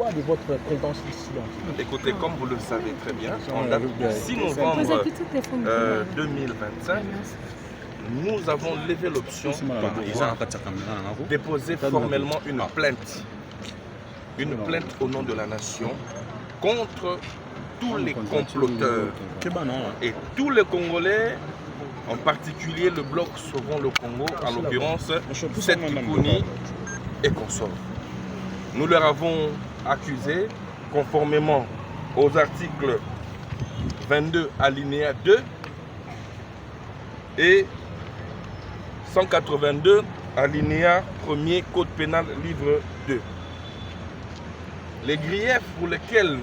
de votre présence ici? Écoutez, comme vous le savez très bien, en date du 6 novembre 2025, nous avons levé l'option de déposer formellement une plainte au nom de la nation contre tous les comploteurs et tous les Congolais, en particulier le bloc Sauvons le Congo, en l'occurrence Seth Kikuni et consorts. Nous leur avons accusé, conformément aux articles 22 alinéa 2 et 182 alinéa 1er Code pénal livre 2. Les griefs pour lesquels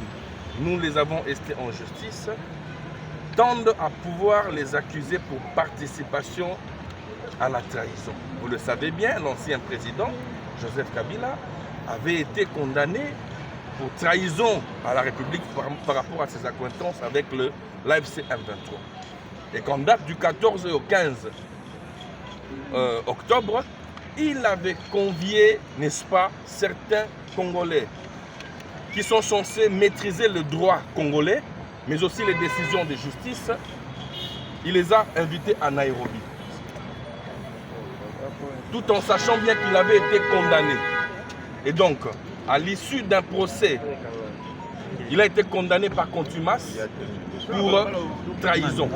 nous les avons estés en justice tendent à pouvoir les accuser pour participation à la trahison. Vous le savez bien, l'ancien président, Joseph Kabila, avait été condamné pour trahison à la République par rapport à ses accointances avec l'AFC M23. Et qu'en date du 14 au 15 octobre, il avait convié, n'est-ce pas, certains Congolais qui sont censés maîtriser le droit congolais, mais aussi les décisions de justice. Il les a invités à Nairobi, tout en sachant bien qu'il avait été condamné. Et donc, à l'issue d'un procès, il a été condamné par contumace pour trahison.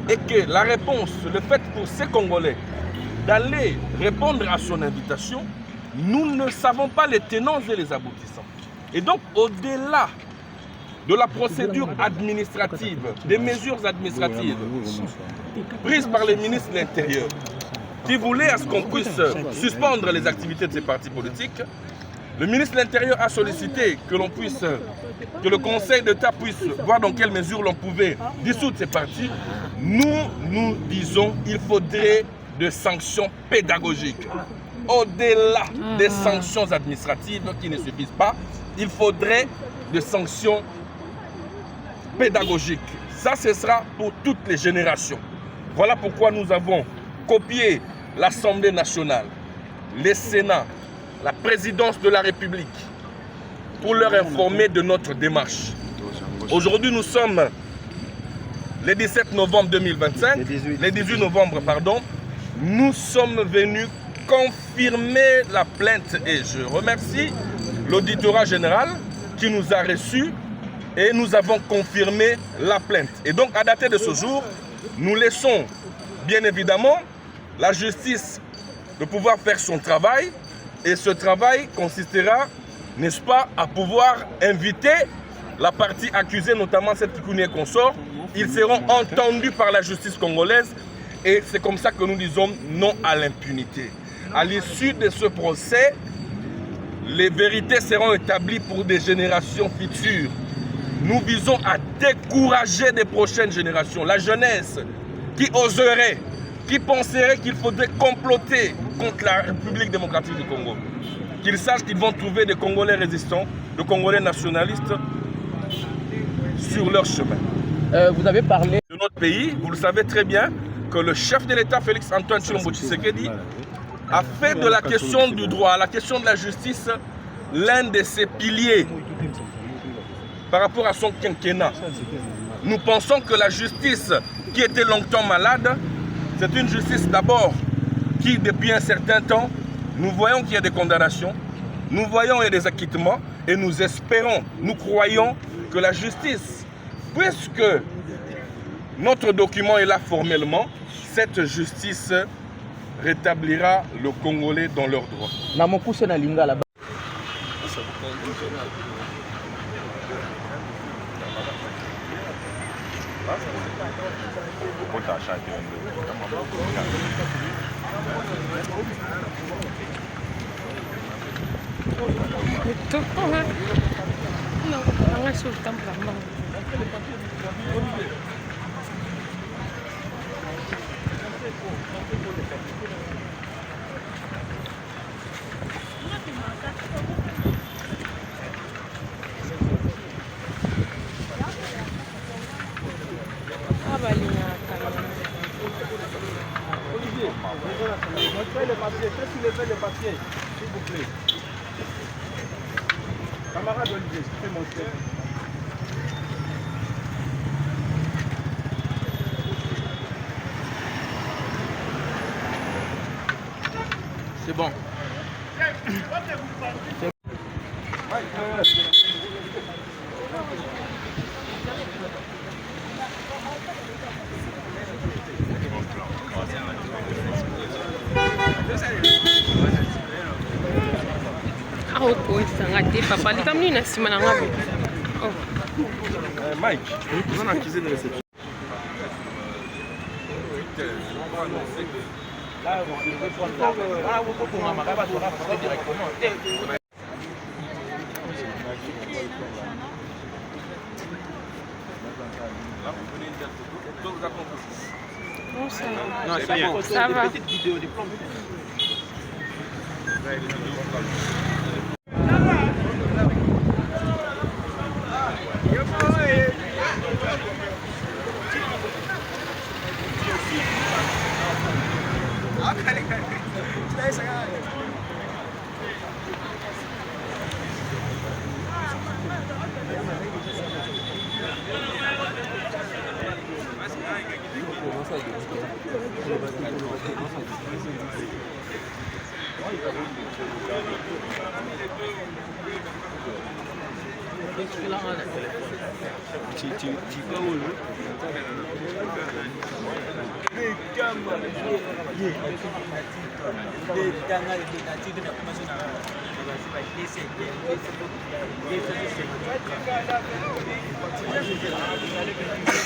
Et que la réponse, le fait pour ces Congolais d'aller répondre à son invitation, nous ne savons pas les tenants et les aboutissants. Et donc, au-delà de la procédure administrative, des mesures administratives prises par les ministres de l'Intérieur, qui voulaient à ce qu'on puisse suspendre les activités de ces partis politiques, le ministre de l'Intérieur a sollicité que le Conseil d'État puisse voir dans quelle mesure l'on pouvait dissoudre ces partis. Nous disons qu'il faudrait des sanctions pédagogiques. Au-delà des sanctions administratives qui ne suffisent pas, il faudrait des sanctions pédagogiques. Ça, ce sera pour toutes les générations. Voilà pourquoi nous avons copié l'Assemblée nationale, le Sénat, la présidence de la République, pour leur informer de notre démarche. Aujourd'hui, nous sommes le 17 novembre 2025, le 18 novembre, pardon. Nous sommes venus confirmer la plainte et je remercie l'auditorat général qui nous a reçus et nous avons confirmé la plainte. Et donc, à dater de ce jour, nous laissons bien évidemment la justice de pouvoir faire son travail. Et ce travail consistera, n'est-ce pas, à pouvoir inviter la partie accusée, notamment cette Kikuni et consorts. Ils seront entendus par la justice congolaise et c'est comme ça que nous disons non à l'impunité. À l'issue de ce procès, les vérités seront établies pour des générations futures. Nous visons à décourager des prochaines générations, la jeunesse qui oserait, qui penserait qu'il faudrait comploter contre la République démocratique du Congo. Qu'ils sachent qu'ils vont trouver des Congolais résistants, des Congolais nationalistes sur leur chemin. Vous avez parlé de notre pays. Vous le savez très bien que le chef de l'État, Félix Antoine Tshilombo Tshisekedi, a fait de la question du droit, la question de la justice, l'un de ses piliers par rapport à son quinquennat. Nous pensons que la justice qui était longtemps malade, c'est une justice d'abord qui, depuis un certain temps, nous voyons qu'il y a des condamnations, nous voyons qu'il y a des acquittements et nous espérons, nous croyons que la justice, puisque notre document est là formellement, cette justice rétablira le Congolais dans leurs droits. Montrez le papier, qu'est-ce qu'il fait le papier, s'il vous plaît. Camarade Olivier, fais mon frère. C'est bon. Ako isanga te papa likamni na sima na ngabe. Oh. Mike, vous en accusez de réception. Là, vous pouvez prendre ça. Là, vous pouvez prendre ma cabane, directement. Là, vous prenez une telle photo. Donc, vous avez compris. Non, ça va. Non, c'est bon. Ça va. Des petites vidéos, des plans. Thank you.